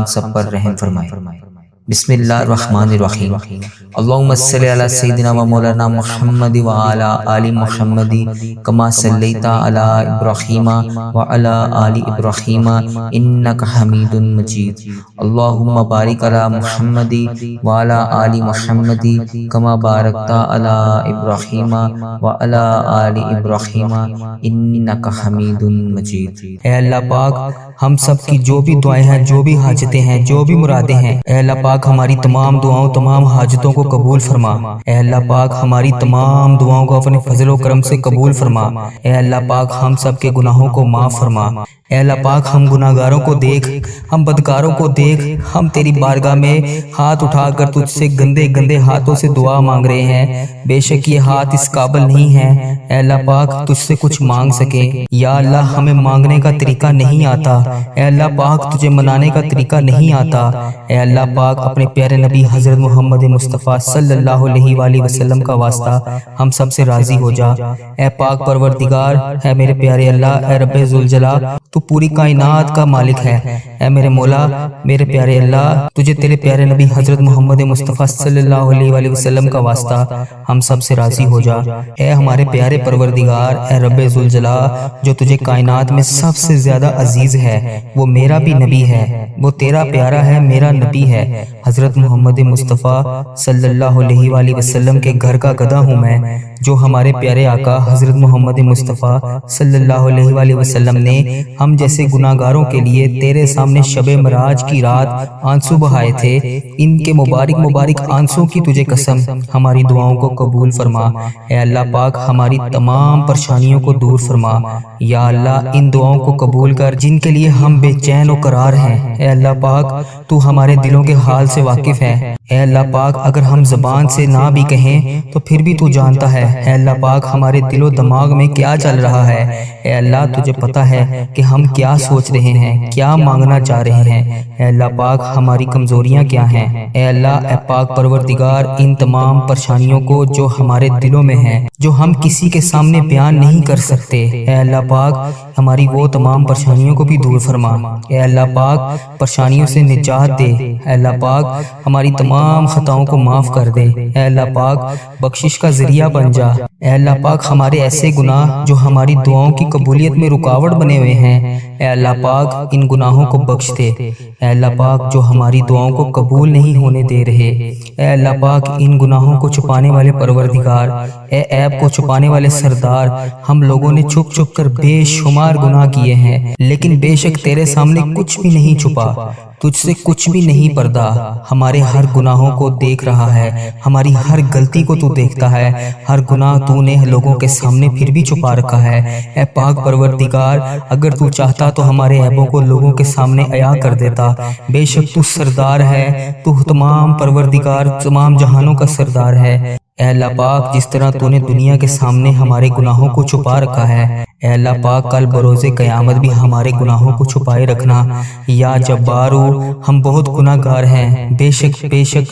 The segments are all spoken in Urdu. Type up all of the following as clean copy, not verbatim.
سب پر رحم فرمائے۔ بسم اللہ الرحمن الرحیم۔ اللہم صلی علی سیدنا و مولانا محمد و علی آل محمد کما صلیت علی ابراہیم و علی آل ابراہیم انک حمید مجید۔ اللہم بارک علی محمد و علی آل محمد کما بارکت علی ابراہیم و علی آل ابراہیم انک حمید مجید۔ اے اللہ پاک ہم سب کی جو بھی دعائیں ہیں، جو بھی حاجتیں ہیں، جو بھی مرادیں ہیں، اے اللہ پاک ہماری تمام دعاؤں، تمام حاجتوں کو قبول فرما۔ اے اللہ پاک ہماری تمام دعاؤں کو اپنے فضل و کرم سے قبول فرما۔ اے اللہ پاک ہم سب کے گناہوں کو معاف فرما۔ اے اللہ پاک ہم گناہ گاروں کو دیکھ، ہم بدکاروں کو دیکھ، ہم تیری بارگاہ میں ہاتھ اٹھا کر تجھ سے گندے گندے ہاتھوں سے دعا مانگ رہے ہیں۔ بے شک یہ ہاتھ اس قابل نہیں ہے اے اللہ پاک تجھ سے کچھ مانگ سکے۔ یا اللہ ہمیں مانگنے کا طریقہ نہیں آتا، اے اللہ پاک تجھے منانے کا طریقہ نہیں آتا۔ اے اللہ پاک اپنے پیارے نبی حضرت محمد مصطفیٰ صلی اللہ علیہ وآلہ وسلم کا واسطہ ہم سب سے راضی ہو جا۔ اے پاک پروردگار، اے میرے پیارے اللہ، اے رب ذوالجلال، تو پوری کائنات کا مالک ہے۔ اے میرے مولا، میرے پیارے اللہ، تجھے تیرے پیارے نبی حضرت محمد مصطفیٰ صلی اللہ علیہ وآلہ وسلم کا واسطہ ہم سب سے راضی ہو جا۔ اے ہمارے پیارے پروردگار، اے رب ذوالجلال، جو تجھے کائنات میں سب سے زیادہ عزیز ہے، وہ میرا بھی نبی ہے، وہ تیرا پیارا ہے، میرا نبی ہے۔ حضرت محمد مصطفیٰ صلی اللہ علیہ وآلہ وسلم کے گھر کا گدھا ہوں میں، جو ہمارے پیارے آقا حضرت محمد مصطفیٰ صلی اللہ علیہ وآلہ وسلم نے ہم جیسے گناہ گاروں کے لیے تیرے سامنے شب معراج کی رات آنسو بہائے تھے۔ ان کے مبارک مبارک آنسوں کی تجھے قسم ہماری دعاؤں کو قبول فرما۔ اے اللہ پاک ہماری تمام پریشانیوں کو دور فرما۔ یا اللہ ان دعاؤں کو قبول کر جن کے لیے ہم بے چین و قرار ہیں۔ اے اللہ پاک تو ہمارے دلوں کے حال سے واقف ہے۔ اے اللہ پاک اگر ہم زبان سے نہ بھی کہیں تو پھر بھی تو جانتا ہے۔ اے اللہ پاک ہمارے دل و دماغ میں کیا چل رہا ہے، اے اللہ تجھے پتہ ہے کہ ہم کیا سوچ رہے ہیں، کیا مانگنا چاہ رہے ہیں۔ اے اللہ پاک ہماری کمزوریاں کیا ہیں۔ اے اللہ، اے پاک پروردگار، ان تمام پریشانیوں کو جو ہمارے دلوں میں ہیں، جو ہم کسی کے سامنے بیان نہیں کر سکتے، اے اللہ پاک ہماری وہ تمام پریشانیوں کو بھی دور فرما۔ اے اللہ پاک پریشانیوں سے نجات دے۔ اے اللہ پاک ہماری تمام خطاؤں کو معاف کر دے۔ اے اللہ پاک بخشش کا ذریعہ بن جا۔ اے اللہ پاک ہمارے ایسے گناہ جو ہماری دعاؤں کی قبولیت میں رکاوٹ بنے ہوئے ہیں، اے اللہ پاک ان گناہوں کو بخش دے۔ اے اللہ پاک جو ہماری دعاؤں کو قبول نہیں ہونے دے رہے، اے اللہ پاک ان گناہوں کو چھپانے والے پروردگار، اے عیب کو چھپانے والے سردار، ہم لوگوں نے چھپ چھپ کر بے شمار گناہ کیے ہیں، لیکن بے شک تیرے سامنے کچھ بھی نہیں چھپا، تجھ سے کچھ بھی نہیں پردہ۔ ہمارے ہر گناہوں کو دیکھ رہا ہے، ہماری ہر غلطی کو تو دیکھتا ہے، ہر گناہ تو نے لوگوں کے سامنے پھر بھی چھپا رکھا ہے۔ اے پاک پروردگار، اگر تو چاہتا تو ہمارے عیبوں کو لوگوں کے سامنے عیاں کر دیتا۔ بے شک تو سردار ہے، تو تمام پروردگار، تمام جہانوں کا سردار ہے۔ اے اللہ پاک جس طرح تو نے دنیا کے سامنے ہمارے گناہوں کو چھپا رکھا ہے، اے اللہ پاک کل بروز قیامت بھی ہمارے گناہوں کو چھپائے رکھنا۔ یا جبارو، ہم بہت گناہ گار ہیں، بے شک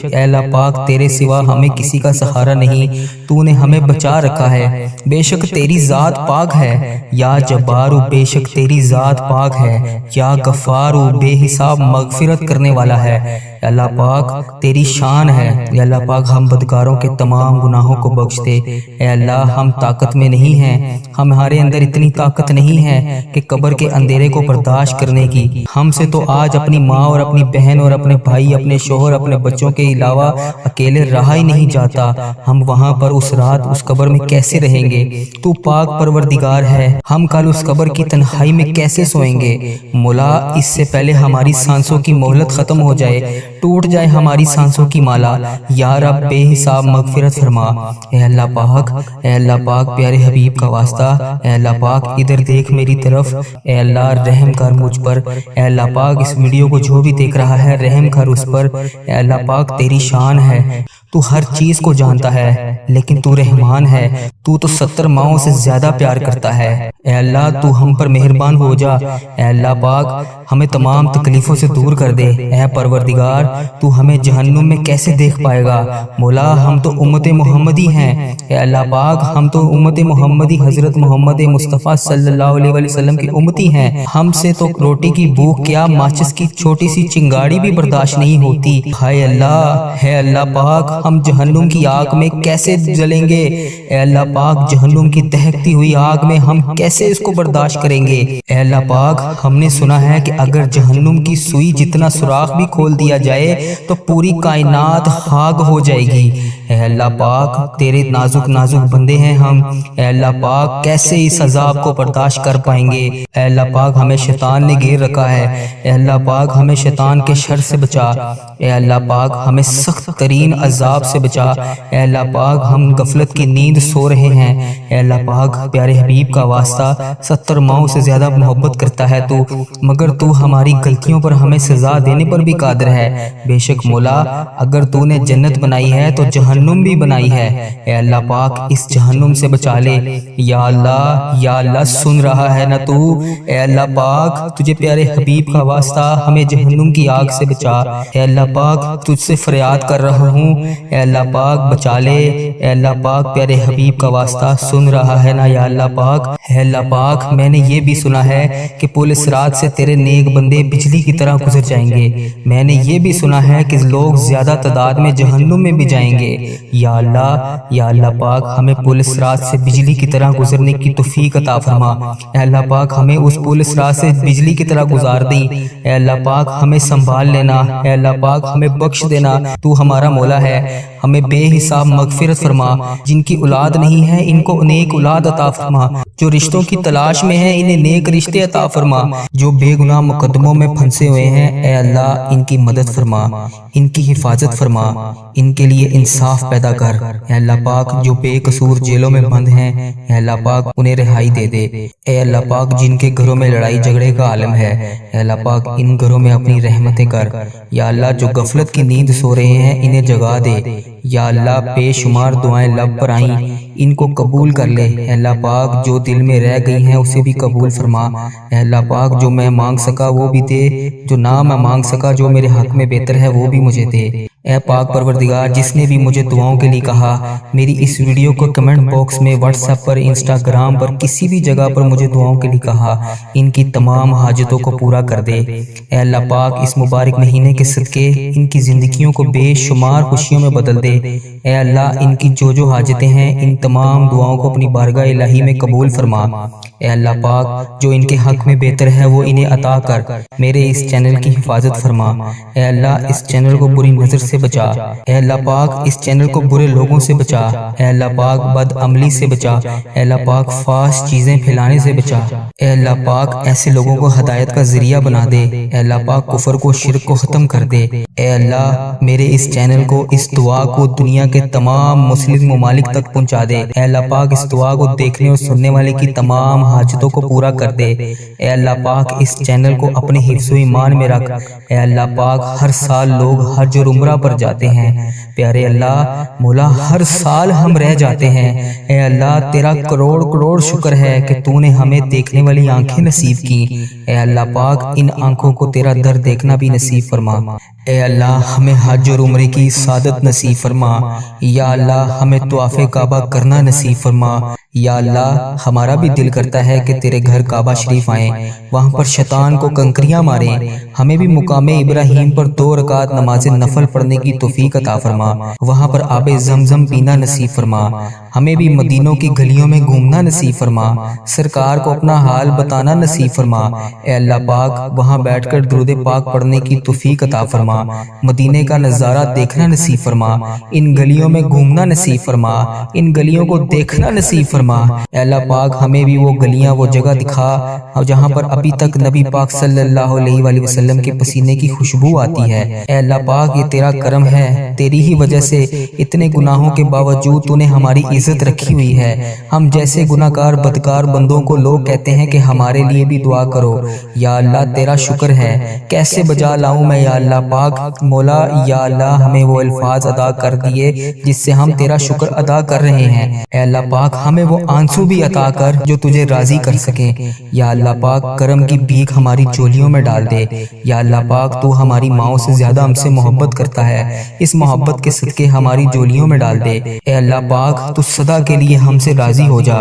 اے اللہ پاک تیرے سوا ہمیں کسی کا سہارا نہیں، تو نے ہمیں بچا رکھا ہے۔ بے شک تیری ذات پاک ہے۔ یا جبارو، بے شک تیری ذات پاک ہے۔ یا غفارو، بے حساب مغفرت کرنے والا ہے۔ اے اللہ پاک تیری شان ہے۔ اے اللہ پاک ہم بدکاروں کے تمام گناہوں کو بخش دے۔ اے اللہ ہم طاقت میں نہیں ہیں، ہمارے اندر اتنی طاقت نہیں ہے کہ قبر کے اندھیرے کو برداشت کرنے کی۔ ہم سے تو آج اپنی ماں اور اپنی بہن اور اپنے بھائی، اپنے شوہر، اپنے بچوں کے علاوہ اکیلے رہا ہی نہیں جاتا۔ ہم وہاں پر اس رات اس قبر میں کیسے رہیں گے؟ تو پاک پروردگار ہے، ہم کل اس قبر کی تنہائی میں کیسے سوئیں گے؟ مولا اس سے پہلے ہماری سانسوں کی مہلت ختم ہو جائے، ٹوٹ جائے ہماری سانسوں کی مالا۔ یا رب بے حساب مغفرت فرما۔ اے اللہ پاک پیارے حبیب کا واسطہ، اے اللہ پاک ادھر دیکھ میری طرف، اے اللہ رحم کر مجھ پر۔ اے اللہ پاک اس ویڈیو کو جو بھی دیکھ رہا ہے رحم کر اس پر۔ اے اللہ پاک تیری شان ہے، تو ہر چیز کو جانتا ہے، لیکن تو رحمان ہے، تو 70 ماؤں سے زیادہ پیار کرتا ہے۔ اے اللہ تو ہم پر مہربان ہو جا، اے اللہ پاک ہمیں تمام تکلیفوں سے دور کر دے۔ اے پروردگار تو ہمیں جہنم میں کیسے دیکھ پائے گا؟ مولا ہم تو امت محمدی ہیں، اے اللہ پاک ہم تو امت محمدی حضرت محمد مصطفیٰ صلی اللہ علیہ وسلم کی امتی ہیں۔ ہم سے تو روٹی کی بھوک کیا ماچس کی چھوٹی سی چنگاڑی بھی برداشت نہیں ہوتی۔ ہائے اللہ، ہے اللہ پاک ہم جہنم کی آگ میں کیسے جلیں گے؟ اے اللہ پاک جہنم کی دہکتی ہوئی آگ میں ہم کیسے اس کو برداشت کریں گے؟ اے اللہ پاک ہم نے سنا ہے کہ اگر جہنم کی سوئی جتنا سوراخ بھی کھول دیا جائے تو پوری کائنات خاک ہو جائے گی۔ اے اللہ پاک تیرے نازک نازک بندے ہیں ہم، اے اللہ پاک کیسے اس عذاب کو برداشت کر پائیں گے؟ اے اللہ پاک ہمیں شیطان نے گھیر رکھا ہے، اے اللہ پاک ہمیں شیطان کے شر سے بچا، اے اللہ پاک ہمیں سخت ترین عذاب سے بچا۔ اے اللہ پاک ہم غفلت کی نیند سو رہے ہیں، اے اللہ پاک پیارے حبیب کا واسطہ 70 ماؤں سے زیادہ محبت کرتا ہے تو، مگر تو ہماری غلطیوں پر ہمیں سزا دینے پر بھی قادر ہے۔ بے شک مولا اگر تو نے جنت بنائی ہے تو جہنم بھی بنائی ہے، اے اللہ پاک اس جہنم سے بچا لے۔ یا اللہ سن رہا ہے نا تو؟ اے اللہ پاک تجھے پیارے حبیب کا واسطہ ہمیں جہنم کی آگ سے بچا۔ اے اللہ پاک تجھ سے فریاد کر رہا ہوں، اے اللہ پاک بچا لے۔ اے اللہ پاک پیارے حبیب کا واسطہ سن رہا ہے نا؟ یا اللہ پاک، اے اللہ پاک میں نے یہ بھی سنا ہے کہ پل صراط سے تیرے نیک بندے بجلی کی طرح گزر جائیں گے۔ میں نے یہ بھی سنا ہے کہ لوگ زیادہ تعداد میں جہنم میں بھی جائیں گے۔ یا اللہ پاک ہمیں پل صراط سے بجلی کی طرح گزرنے کی توفیق عطا فرما۔ اے اللہ پاک ہمیں اس پل صراط سے بجلی کی طرح گزار دی۔ اے اللہ پاک ہمیں سنبھال لینا، اے اللہ پاک ہمیں بخش دینا، تو ہمارا مولا ہے۔ ہمیں بے حساب مغفرت فرما۔ جن کی اولاد نہیں ہے ان کو نیک اولاد عطا فرما، جو رشتوں کی تلاش میں ہیں انہیں نیک رشتے عطا فرما، جو بے گناہ مقدموں میں پھنسے ہوئے ہیں اے اللہ ان کی مدد فرما، ان کی حفاظت فرما، ان کے لیے انصاف پیدا کر۔ اے اللہ پاک جو بے قصور جیلوں میں بند ہیں اے اللہ پاک انہیں رہائی دے دے۔ اے اللہ پاک جن کے گھروں میں لڑائی جھگڑے کا عالم ہے اے اللہ پاک ان گھروں میں اپنی رحمتیں کر۔ یا اللہ جو غفلت کی نیند سو رہے ہیں انہیں جگا دے۔ یا اللہ بے شمار دعائیں لب پر آئیں ان کو قبول کر لے۔ اے اللہ پاک جو دل میں رہ گئی ہیں اسے بھی قبول فرما۔ اے اللہ پاک جو میں مانگ سکا وہ بھی دے، جو نہ میں مانگ سکا جو میرے حق میں بہتر ہے وہ بھی مجھے دے۔ اے پاک پروردگار جس نے بھی مجھے دعاؤں کے لیے کہا، میری اس ویڈیو کو کمنٹ باکس میں واٹس ایپ پر انسٹاگرام پر کسی بھی جگہ پر مجھے دعاؤں کے لیے کہا، ان کی تمام حاجتوں کو پورا کر دے۔ اے اللہ پاک اس مبارک مہینے کے صدقے ان کی زندگیوں کو بے شمار خوشیوں میں بدل دے۔ اے اللہ ان کی جو حاجتیں ہیں ان تمام دعاؤں کو اپنی بارگاہ الہی میں قبول فرما۔ اے اللہ پاک جو ان کے حق میں بہتر ہے وہ انہیں عطا کر۔ میرے اس چینل کی حفاظت فرما۔ اے اللہ اس چینل کو بری نظر سے بچا۔ اے اللہ پاک اس چینل کو برے لوگوں سے بچا۔ اے اللہ پاک بد عملی سے بچا۔ اے اللہ پاک فحش چیزیں پھیلانے سے بچا۔ اے اللہ پاک ایسے لوگوں کو ہدایت کا ذریعہ بنا دے۔ اے اللہ پاک کفر کو شرک کو ختم کر دے۔ اے اللہ میرے اس چینل کو اس دعا کو دنیا کے تمام مسلم ممالک تک پہنچا دے۔ اے اللہ پاک اس دعا کو دیکھنے اور سننے والے کی تمام حاجتوں کو پورا کر دے۔ اے اللہ پاک اس چینل کو اپنے حفظ و ایمان میں رکھ۔ اے اللہ پاک ہر سال لوگ حج اور عمرہ پر جاتے ہیں، پیارے اللہ مولا ہر سال ہم رہ جاتے ہیں۔ اے اللہ تیرا کروڑ کروڑ شکر ہے کہ تو نے ہمیں دیکھنے والی آنکھیں نصیب کی۔ اے اللہ پاک ان آنکھوں کو تیرا در دیکھنا بھی نصیب فرما۔ اے اللہ ہمیں حج اور عمرے کی سعادت نصیب فرما۔ یا اللہ ہمیں طواف کعبہ کرنا نصیب فرما۔ یا اللہ ہمارا بھی دل کرتا ہے کہ تیرے گھر کعبہ شریف آئیں، وہاں پر شیطان کو کنکریاں ماریں، ہمیں بھی مقام ابراہیم پر 2 رکعت نماز نفل پڑھنے کی توفیق عطا فرما، وہاں پر آب زمزم پینا نصیب فرما، ہمیں بھی مدینوں کی گلیوں میں گھومنا نصیب فرما، سرکار کو اپنا حال بتانا نصیب فرما۔ اے اللہ پاک وہاں بیٹھ کر درود پاک پڑھنے کی توفیق عطا فرما، مدینے کا نظارہ دیکھنا نصیب فرما، ان گلیوں میں گھومنا نصیب فرما، ان گلیوں کو دیکھنا نصیب فرما۔ اے اللہ پاک ہمیں بھی وہ گلیاں وہ جگہ دکھا جہاں پر ابھی تک نبی پاک صلی اللہ علیہ وسلم وسلم کے پسینے کی خوشبو آتی ہے۔ اے اللہ پاک، یہ تیرا کرم ہے، تیری ہی وجہ سے اتنے گناہوں کے باوجود تو نے ہماری عزت رکھی ہوئی ہے۔ ہم جیسے گناہگار بدکار بندوں کو لوگ کہتے ہیں کہ ہمارے لیے بھی دعا کرو۔ یا اللہ تیرا شکر ہے، کیسے بجا لاؤں میں یا اللہ پاک مولا۔ یا اللہ ہمیں وہ الفاظ ادا کر دیے جس سے ہم تیرا شکر ادا کر رہے ہیں۔ اے اللہ پاک ہمیں وہ آنسو بھی عطا کر جو تجھے راضی کر سکیں۔ یا اللہ پاک کرم کی بھیک ہماری چولیوں میں ڈال دے۔ یا اللہ پاک تو ہماری ماؤں سے زیادہ ہم سے محبت کرتا ہے، اس محبت کے صدقے ہماری جولیوں میں ڈال دے۔ اے اللہ پاک تو صدا کے لیے ہم سے راضی ہو جا۔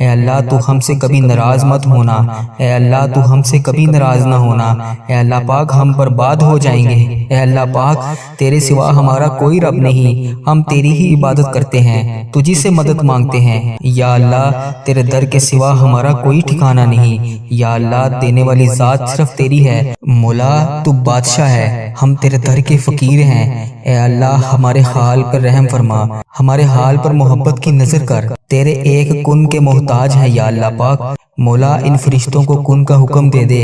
اے اللہ تو ہم سے کبھی ناراض مت ہونا۔ اے اللہ تو ہم سے کبھی ناراض نہ ہونا۔ اے اللہ پاک ہم برباد ہو جائیں گے۔ اے اللہ پاک تیرے سوا ہمارا کوئی رب نہیں، ہم تیری ہی عبادت کرتے ہیں، تجھی سے مدد مانگتے ہیں۔ یا اللہ تیرے در کے سوا ہمارا کوئی ٹھکانہ نہیں۔ یا اللہ دینے والی ذات صرف تیری ہے۔ مولا تو بادشاہ ہے، ہم تیرے در کے فقیر ہیں۔ اے اللہ ہمارے حال پر رحم فرما، ہمارے حال پر محبت کی نظر کر، تیرے ایک کن کے محتاج ہیں یا اللہ پاک۔ مولا ان فرشتوں کو کن کا حکم دے دے۔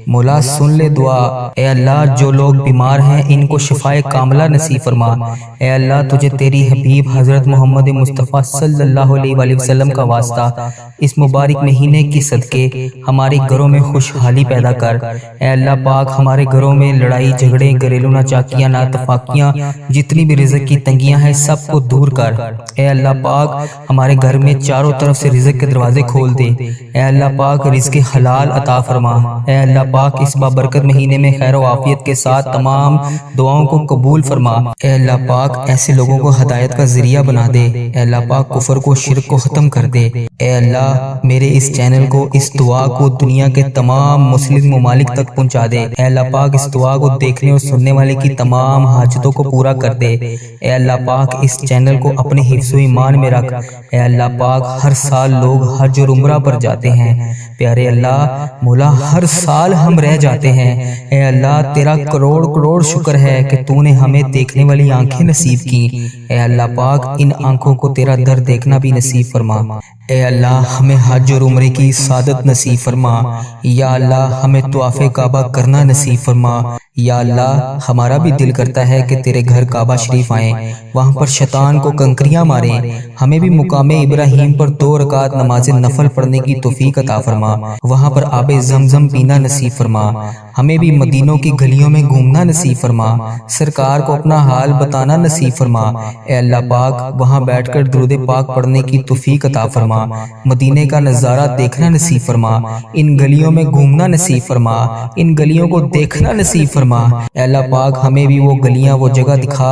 مولا سن لے دعا۔ اے اللہ جو لوگ بیمار ہیں ان کو شفائے کاملہ نصیب فرما۔ اے اللہ تجھے تیری حبیب حضرت محمد مصطفیٰ صلی اللہ علیہ وآلہ وسلم کا واسطہ اس مبارک مہینے کی صدقے ہمارے گھروں میں خوشحالی پیدا کر۔ اے اللہ پاک ہمارے گھروں میں لڑائی جھگڑے گھریلو ناچاکیاں ناتفاقیاں جتنی بھی رزق کی تنگیاں ہیں سب کو دور کر۔ اے اللہ پاک ہمارے گھر میں چاروں طرف سے رزق کے دروازے کھول دے۔ اے اللہ پاک رزق حلال عطا فرما۔ اے اللہ پاک اس بابرکت مہینے میں خیر و عافیت کے ساتھ تمام دعاؤں کو قبول فرما۔ اے اللہ پاک ایسے لوگوں کو ہدایت کا ذریعہ بنا دے۔ اے اللہ پاک کفر کو شرک کو ختم کر دے۔ اے اللہ میرے اس چینل کو اس دعا کو دنیا کے تمام مسلم ممالک تک پہنچا دے۔ اے اللہ پاک اس دعا کو دیکھنے اور سننے والے کی تمام حاجتوں کو پورا کر دے۔ اے اللہ پاک اس چینل کو اپنے حفظ و ایمان میں رکھ۔ اے اللہ پاک ہر سال لوگ حج اور عمرہ پر جاتے ہیں۔ پیارے اللہ مولا ہر سال ہم رہ جاتے ہیں۔ اے اللہ تیرا کروڑ کروڑ شکر ہے کہ تو نے ہمیں دیکھنے والی آنکھیں نصیب کی۔ اے اللہ پاک ان آنکھوں کو تیرا در دیکھنا بھی نصیب فرما۔ اے اللہ ہمیں حج اور عمرے کی سعادت نصیب فرما۔ یا اللہ ہمیں طواف کعبہ کرنا نصیب فرما۔ یا اللہ ہمارا بھی دل کرتا ہے کہ تیرے گھر کعبہ شریف آئیں، وہاں پر شیطان کو کنکریاں ماریں۔ ہمیں بھی مقام ابراہیم پر 2 رکعت نماز نفل پڑھنے کی توفیق عطا فرما، وہاں پر آب زمزم پینا نصیب فرما۔ ہمیں بھی مدینوں کی گلیوں میں گھومنا نصیب فرما، سرکار کو اپنا حال بتانا نصیب فرما۔ اے اللہ پاک وہاں بیٹھ کر درود پاک پڑھنے کی توفیق عطا فرما، مدینے کا نظارہ دیکھنا نصیب فرما، ان گلیوں میں گھومنا نصیب فرما، ان گلیوں کو دیکھنا نصیب فرما۔ اے اللہ پاک ہمیں بھی وہ گلیاں وہ جگہ دکھا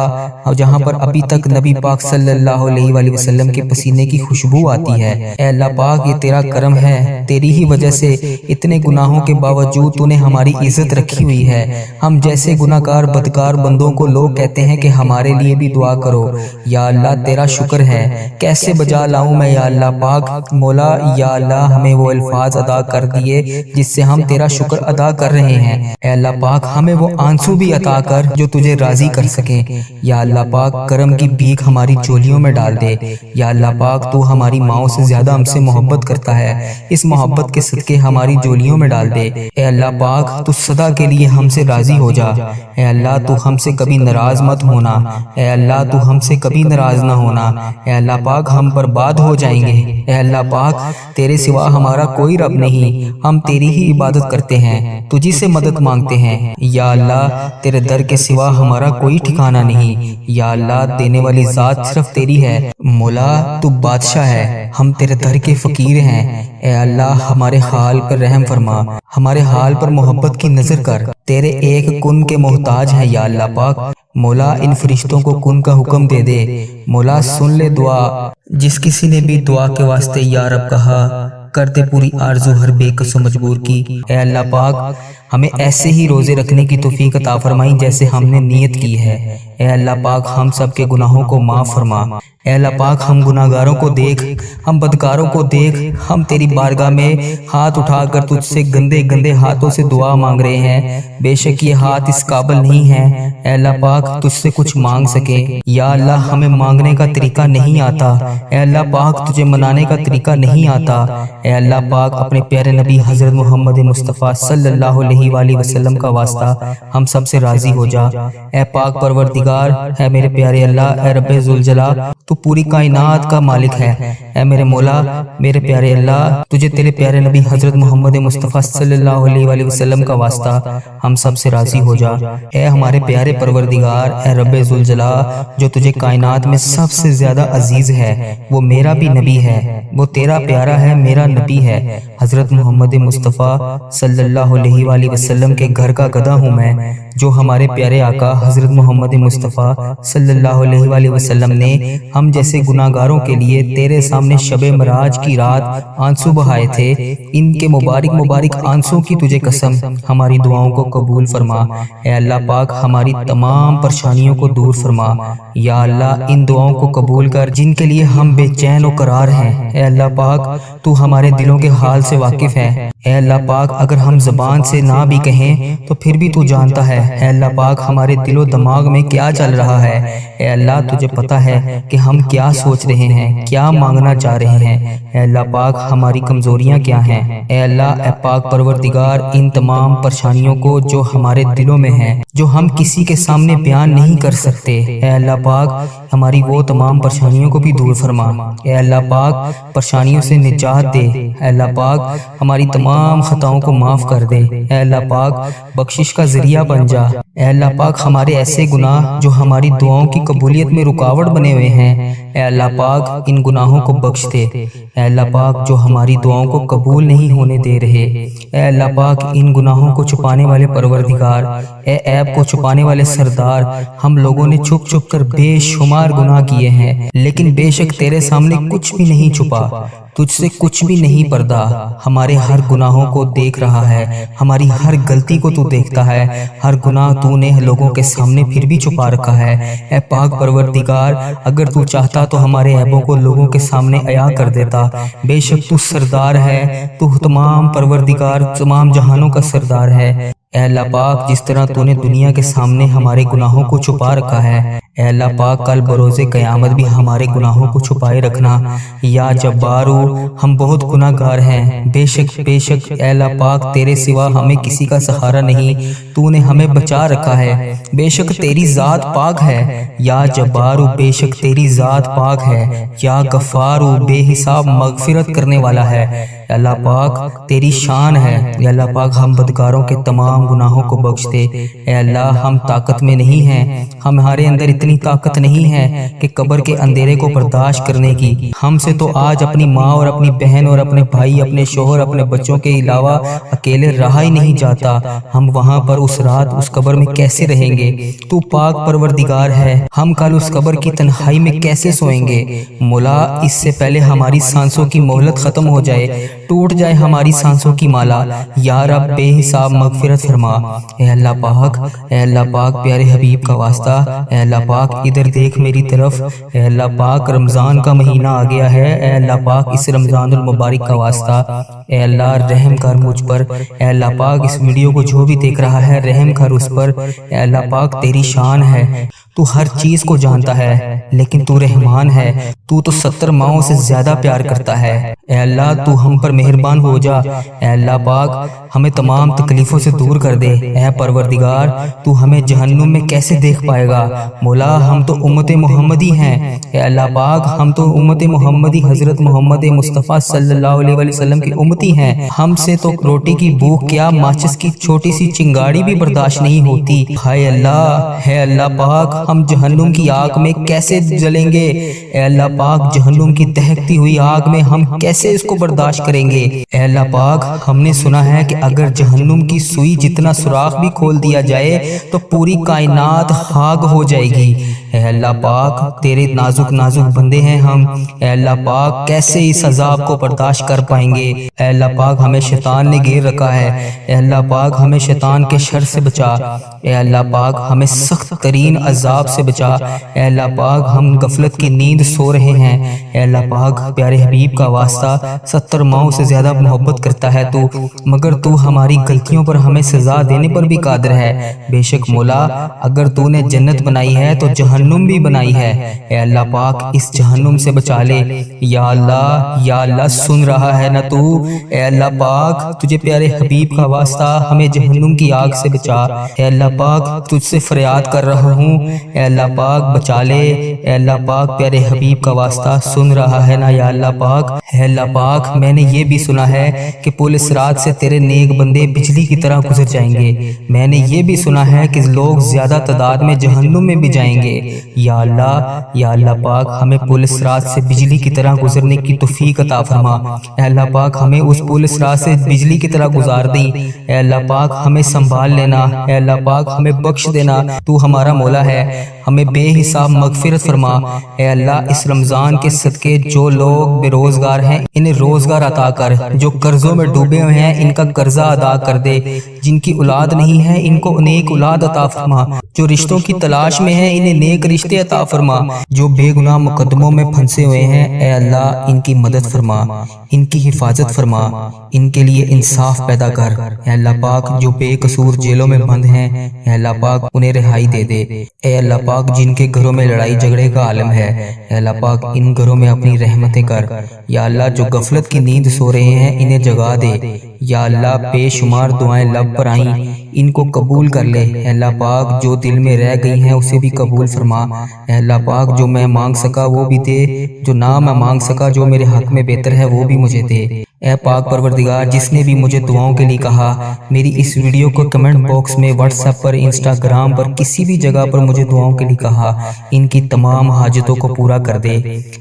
جہاں پر ابھی تک نبی پاک صلی اللہ علیہ وآلہ وسلم کے پسینے کی خوشبو آتی ہے۔ اے اللہ پاک یہ تیرا کرم ہے، تیری ہی وجہ سے اتنے گناہوں کے باوجود تو نے ہماری عزت رکھی ہوئی ہے۔ ہم جیسے گناہگار بدکار بندوں کو لوگ کہتے ہیں کہ ہمارے لیے بھی دعا کرو۔ یا اللہ تیرا شکر ہے، کیسے بجا لاؤں میں یا اللہ پاک مولا۔ یا اللہ ہمیں وہ الفاظ ادا کر دیے جس سے ہم تیرا شکر ادا کر رہے ہیں۔ اے اللہ پاک ہمیں وہ آنسو بھی عطا کر جو تجھے راضی کر سکیں۔ یا اللہ پاک کرم کی بھیک ہماری چولیوں میں ڈال دے۔ یا اللہ پاک تو ہماری ماؤں سے زیادہ ہم سے محبت کرتا ہے، اس محبت کے صدقے ہماری جولیوں میں ڈال دے۔ اے اللہ پاک تو صدا کے لیے ہم سے راضی ہو جا۔ اے اللہ تو ہم سے کبھی ناراض مت ہونا۔ اے اللہ تو ہم سے کبھی ناراض نہ ہونا۔ اے اللہ پاک ہم برباد ہو جائیں گے۔ اے اللہ پاک تیرے سوا ہمارا کوئی رب نہیں، ہم تیری ہی عبادت کرتے ہیں، تجھی سے مدد مانگتے ہیں۔ یا اللہ تیرے در کے سوا ہمارا کوئی ٹھکانہ نہیں۔ یا اللہ دینے والی ذات صرف تیری ہے۔ مولا تو بادشاہ ہے، ہم تیرے در کے فقیر ہیں۔ اے اللہ ہمارے حال پر رحم فرما، ہمارے حال پر محبت کی نظر کر، تیرے ایک کن کے محتاج ہیں یا اللہ پاک۔ مولا ان فرشتوں کو کن کا حکم دے دے۔ مولا سن لے دعا۔ جس کسی نے بھی دعا کے واسطے یا رب کہا کر دے پوری آرزو ہر بے کس و مجبور کی۔ اے اللہ پاک ہمیں ایسے ہی روزے رکھنے کی توفیق عطا فرمائی جیسے ہم نے نیت کی ہے۔ اے اللہ پاک ہم سب کے گناہوں کو معاف فرما۔ اے اللہ پاک ہم گناہگاروں کو دیکھ، ہم بدکاروں کو دیکھ، ہم تیری بارگاہ میں ہاتھ اٹھا کر تجھ سے گندے گندے ہاتھوں سے دعا مانگ رہے ہیں۔ بے شک یہ ہاتھ اس قابل نہیں ہے اے اللہ پاک تجھ سے کچھ مانگ سکے۔ یا اللہ ہمیں مانگنے کا طریقہ نہیں آتا، اے اللہ پاک تجھے منانے کا طریقہ نہیں آتا۔ اے اللہ پاک اپنے پیارے نبی حضرت محمد مصطفیٰ صلی اللہ علیہ علیہ وآلہ وسلم کا واسطہ ہم سب سے راضی ہو جا۔ اے پاک پروردگار، اے میرے پیارے اللہ، اے رب ذوالجلال، تو پوری کائنات کا مالک ہے۔ اے میرے مولا، میرے پیارے اللہ، تجھے تیرے پیارے نبی حضرت محمد مصطفیٰ صلی اللہ علیہ وآلہ وسلم کا واسطہ ہم سب سے راضی ہو جا۔ اے ہمارے پیارے پروردگار، اے رب ذوالجلال، جو تجھے کائنات میں سب سے زیادہ عزیز ہے، وہ میرا بھی نبی ہے، وہ تیرا پیارا ہے، میرا نبی ہے، حضرت محمد مصطفیٰ صلی اللہ علیہ وآلہ وسلم کے گھر کا گدھا ہوں میں، جو ہمارے پیارے آقا حضرت محمد مصطفیٰ صلی اللہ علیہ وآلہ وسلم نے ہم جیسے گناہگاروں کے لیے تیرے سامنے شب معراج کی رات آنسو بہائے تھے۔ ان کے مبارک مبارک آنسوں کی تجھے قسم، ہماری دعاؤں کو قبول فرما۔ اے اللہ پاک، ہماری تمام پریشانیوں کو دور فرما۔ یا اللہ، ان دعاؤں کو قبول کر جن کے لیے ہم بے چین و قرار ہیں۔ اے اللہ پاک، تو ہمارے دلوں کے حال سے واقف ہے۔ اے اللہ پاک، اگر ہم زبان سے نہ بھی کہیں تو پھر بھی تو جانتا ہے۔ اے اللہ پاک، ہمارے دل و دماغ میں کیا چل رہا ہے، اے اللہ تجھے پتہ ہے کہ ہم کیا سوچ رہے ہیں، کیا مانگنا چاہ رہے ہیں۔ اے اللہ پاک، ہماری کمزوریاں کیا ہیں۔ اے اللہ، اے پاک پروردگار، ان تمام پریشانیوں کو جو ہمارے دلوں میں ہیں، جو ہم کسی کے سامنے بیان نہیں کر سکتے، اے اللہ پاک، ہماری وہ تمام پریشانیوں کو بھی دور فرما۔ اے اللہ پاک، پریشانیوں سے نجات دے۔ اے اللہ پاک، ہماری تمام خطاؤں کو معاف کر دے۔ اے اللہ پاک، بخشش کا ذریعہ بن جا۔ اے اللہ پاک، ہمارے ایسے گناہ جو ہماری دعاؤں کی قبولیت میں رکاوٹ بنے ہوئے ہیں، اے اللہ پاک، ان گناہوں کو بخش دے۔ اے اللہ پاک، جو ہماری دعاؤں کو قبول نہیں ہونے دے رہے، اے اللہ پاک، ان گناہوں کو چھپانے والے پروردگار، اے عیب کو چھپانے والے سردار، ہم لوگوں نے چھپ چھپ کر بے شمار گناہ کیے ہیں، لیکن بے شک تیرے سامنے کچھ بھی نہیں چھپا، تجھ سے کچھ بھی نہیں پردہ۔ ہمارے ہر گناہوں کو دیکھ رہا ہے، ہماری ہر غلطی کو تو دیکھتا ہے، ہر گناہ تو نے لوگوں کے سامنے پھر بھی چھپا رکھا ہے۔ اے پاک پروردگار، اگر تو چاہتا تو ہمارے عیبوں کو لوگوں کے سامنے عیاں کر دیتا۔ بے شک تو سردار ہے، تو تمام پروردگار، تمام جہانوں کا سردار ہے۔ اے اللہ پاک، جس طرح تو نے دنیا کے سامنے ہمارے گناہوں کو چھپا رکھا ہے، اے اللہ پاک، کل بروز قیامت بھی ہمارے گناہوں کو چھپائے رکھنا۔ یا جبارو، ہم بہت گناہ گار ہیں، بے شک اے اللہ پاک، تیرے سوا ہمیں کسی کا سہارا نہیں، تو نے ہمیں بچا رکھا ہے۔ بے شک تیری ذات پاک ہے۔ یا جبارو، بے شک تیری ذات پاک ہے۔ یا غفارو، بے حساب مغفرت کرنے والا ہے۔ اے اللہ پاک، تیری شان ہے۔ اے اللہ پاک، ہم بدکاروں کے تمام گناہوں کو بخش دے۔ اے اللہ، ہم طاقت میں نہیں ہیں، ہمارے اندر اتنی طاقت نہیں ہے کہ قبر کے اندھیرے کو برداشت کرنے کی۔ ہم سے تو آج اپنی ماں اور اپنی بہن اور اپنے بھائی، اپنے شوہر، اپنے بچوں کے علاوہ اکیلے رہا ہی نہیں جاتا۔ ہم وہاں پر اس رات اس قبر میں کیسے رہیں گے؟ تو پاک پروردگار ہے، ہم کل اس قبر کی تنہائی میں کیسے سوئیں گے؟ مولا، اس سے پہلے ہماری سانسوں کی مہلت ختم ہو جائے، ٹوٹ جائے ہماری سانسوں کی مالا، یا رب بے حساب مغفرت فرما۔ اے اللہ پاک، اے اللہ پاک، پیارے حبیب کا واسطہ، اے اللہ پاک، ادھر دیکھ میری طرف۔ اے اللہ پاک، رمضان کا مہینہ آ گیا ہے، اے اللہ پاک، اس رمضان المبارک کا واسطہ، اے اللہ رحم کر مجھ پر۔ اے اللہ پاک، اس ویڈیو کو جو بھی دیکھ رہا ہے، رحم کر اس پر۔ اے اللہ پاک، تیری شان ہے، تو ہر چیز کو جانتا ہے، لیکن تو رحمان ہے، تو 70 ماؤں سے زیادہ پیار کرتا ہے۔ اے اللہ، تو ہم پر مہربان ہو جا۔ اے اللہ پاک، ہمیں تمام تکلیفوں سے دور کر دے۔ اے پروردگار، تو ہمیں جہنم میں کیسے دیکھ پائے گا؟ مولا، ہم تو امت محمدی ہیں۔ اے اللہ پاک، ہم تو امت محمدی حضرت محمد مصطفیٰ صلی اللہ علیہ وآلہ وسلم کی امتی ہیں۔ ہم سے تو روٹی کی بھوک کیا، ماچس کی چھوٹی سی چنگاڑی بھی برداشت نہیں ہوتی۔ ہائے اللہ، ہے اللہ پاک، ہم جہنم کی آگ میں کیسے جلیں گے؟ اے اللہ پاک، جہنم کی دہکتی ہوئی آگ میں ہم کیسے اس کو برداشت کریں گے؟ اے اللہ پاک، ہم نے سنا ہے کہ اگر جہنم کی سوئی جتنا سوراخ بھی کھول دیا جائے تو پوری کائنات خاک ہو جائے گی۔ اے اللہ پاک، تیرے نازک نازک بندے ہیں ہم۔ اے اللہ پاک، کیسے اس عذاب کو برداشت کر پائیں گے؟ اے اللہ پاک، ہمیں شیطان نے گھیر رکھا ہے۔ اے اللہ پاک، ہمیں شیطان کے شر سے بچا۔ اے اللہ پاک، ہمیں سخت ترین عذاب سے بچا۔ اے اللہ پاک، ہم غفلت کی نیند سو رہے ہیں۔ اے اللہ پاک، پیارے حبیب کا واسطہ، 70 ماؤں سے زیادہ محبت کرتا ہے تو، مگر تو ہماری غلطیوں پر ہمیں سزا دینے پر بھی قادر ہے۔ بے شک مولا، اگر تو نے جنت بنائی ہے تو جہنم جہنم بھی بنائی ہے، اے اللہ پاک اس جہنم سے بچا لے۔ یا اللہ سن رہا ہے نا تو؟ اے اللہ پاک تجھے پیارے حبیب کا واسطہ ہمیں جہنم کی آگ سے بچا۔ اے اللہ پاک تجھ سے فریاد کر رہا ہوں، اے اللہ پاک بچا لے۔ اے اللہ پاک پیارے حبیب کا واسطہ سن رہا ہے نا یا اللہ پاک؟ اے اللہ پاک میں نے یہ بھی سنا ہے کہ پل صراط سے تیرے نیک بندے بجلی کی طرح گزر جائیں گے۔ میں نے یہ بھی سنا ہے کہ لوگ زیادہ تعداد میں جہنم میں بھی جائیں گے۔ یا اللہ پاک ہمیں پل صراط سے بجلی کی طرح گزرنے کی توفیق عطا فرما۔ اے اللہ پاک ہمیں اس پل صراط سے بجلی کی طرح گزار دیں۔ اے اللہ پاک ہمیں سنبھال لینا، اے اللہ پاک ہمیں بخش دینا، تو ہمارا مولا ہے، ہمیں بے حساب مغفرت فرما۔ اے اللہ اس رمضان کے صدقے جو لوگ بے روزگار ہیں انہیں روزگار عطا کر، جو قرضوں میں ڈوبے ہوئے ہیں ان کا قرضہ ادا کر دے، جن کی اولاد نہیں ہے ان کو نیک اولاد عطا فرما، جو رشتوں کی تلاش میں ہیں انہیں نیک رشتے عطا فرما، جو بے گناہ مقدموں میں پھنسے ہوئے ہیں اے اللہ ان کی مدد فرما، ان کی حفاظت فرما، ان کے لیے انصاف پیدا کر۔ اے اللہ پاک جو بے قصور جیلوں میں بند ہیں اے اللہ پاک انہیں رہائی دے دے۔ اے اللہ پاک جن کے گھروں میں لڑائی جھگڑے کا عالم ہے اے اللہ پاک ان گھروں میں اپنی رحمتیں کر۔ یا اللہ جو غفلت کی نیند سو رہے ہیں انہیں جگا دے۔ یا اللہ بے شمار دعائیں لب پر آئیں ان کو قبول کر لے۔ اے اللہ پاک جو دل میں رہ گئی ہیں اسے بھی قبول فرما۔ اے اللہ پاک جو میں مانگ سکا وہ بھی دے، جو نہ میں مانگ سکا جو میرے حق میں بہتر ہے وہ بھی مجھے دے۔ اے پاک پروردگار جس نے بھی مجھے دعاؤں کے لیے کہا، میری اس ویڈیو کو کمنٹ باکس میں، واٹس ایپ پر، انسٹاگرام پر، کسی بھی جگہ پر مجھے دعاؤں کے لیے کہا، ان کی تمام حاجتوں کو پورا کر دے۔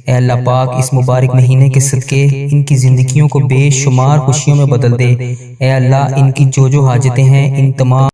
اے اللہ پاک اس مبارک مہینے کے صدقے ان کی زندگیوں کو بے شمار خوشیوں میں بدل دے۔ اے اللہ ان کی جو حاجتیں ہیں ان تمام